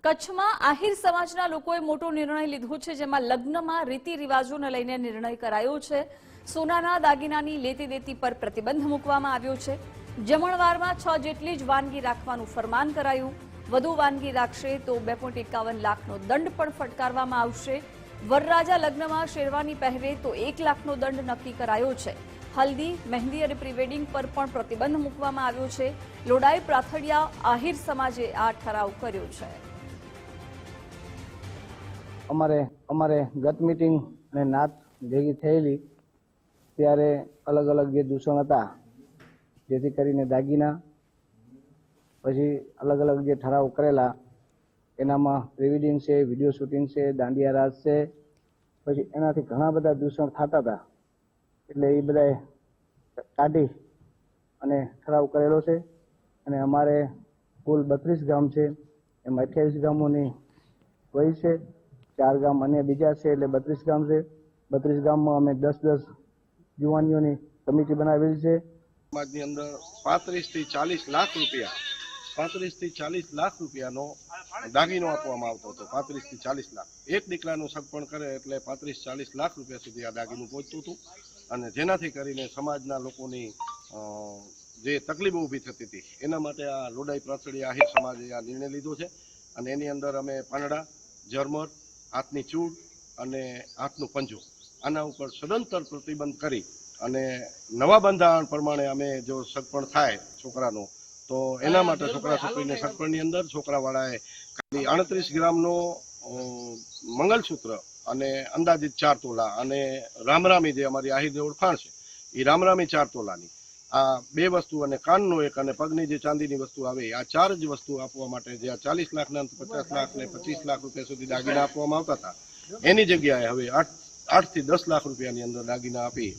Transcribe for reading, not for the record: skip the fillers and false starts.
કચ્છમાં આહિર સમાજના લોકોએ મોટો નિર્ણય લીધો છે, જેમાં લગ્નમાં રીતિ રિવાજોને લઈને નિર્ણય કરાયો છે। સોનાના દાગીનાની લેતી દેતી પર પ્રતિબંધ મૂકવામાં આવ્યો છે। જમણવારમાં 6 જેટલી જ વાનગી રાખવાનું ફરમાન કરાયું। વધુ વાનગી રાખશે તો 2.51 લાખનો દંડ પણ ફટકારવામાં આવશે। વરરાજા લગ્નમાં શેરવાની પહેરે તો 1 લાખનો દંડ નક્કી કરાયો છે। હલ્દી, મહેંદી અને પ્રીવેડિંગ પર પણ પ્રતિબંધ મૂકવામાં આવ્યો છે। લોડાઈ પ્રાથડિયા આહિર સમાજે આ ઠરાવ કર્યો છે। અમારે ગત મીટિંગ અને નાત ભેગી થયેલી ત્યારે અલગ અલગ જે દૂષણ હતા, જેથી કરીને દાગીના, પછી અલગ અલગ જે ઠરાવ કરેલા એનામાં પ્રીવેડિંગ છે, વિડીયો શૂટિંગ છે, દાંડિયા રાસ છે, પછી એનાથી ઘણા બધા દૂષણ થતા હતા, એટલે એ બધાએ કાઢી અને ઠરાવ કરેલો છે। અને અમારે કુલ 32 ગામ છે, એમાં 28 ગામોની વહી છે, 4 ગામ અન્ય બીજા છે, એટલે 32 ગામ છે। 32 ગામમાં અમે 10-10 યુવાનીઓની કમિટી બનાવેલી છે। સમાજની અંદર 35 થી 40 લાખ રૂપિયા 35 થી 40 લાખ રૂપિયાનો દાગીનો આપવામાં આવતો હતો। 35 થી 40 લાખ એક દીકરાનું સગપણ કરે એટલે 35-40 લાખ રૂપિયા સુધી આ દાગીનું પહોંચતું હતું, અને જેનાથી કરીને સમાજના લોકોની જે તકલીફો ઊભી થતી હતી એના માટે આ લોડાઈ પ્રાથડિયા આહિર સમાજે આ નિર્ણય લીધો છે। અને એની અંદર અમે પાંદડા, ઝરમર, હાથની ચૂડ અને હાથનું પંજો આના ઉપર સદંતર પ્રતિબંધ કરી અને નવા બંધારણ પ્રમાણે અમે જો સગપણ થાય છોકરાનો તો એના માટે છોકરા છોકરીને સગપણની અંદર છોકરાવાળાએ ખાલી 38 ગ્રામનો મંગલસૂત્ર અને અંદાજિત 4 તોલા અને રામરામી જે અમારી આહિરની ઓળખાણ છે એ રામરામી 4 તોલાની આ 2 વસ્તુ અને કાનનો એક અને પગની જે ચાંદીની વસ્તુ આવે આ 4 જ વસ્તુ આપવા માટે જે 40 લાખના 50 લાખ ને 25 લાખ રૂપિયા સુધી દાગીના આપવામાં આવતા હતા, એની જગ્યાએ હવે 8 થી 10 લાખ રૂપિયાની અંદર દાગીના આપી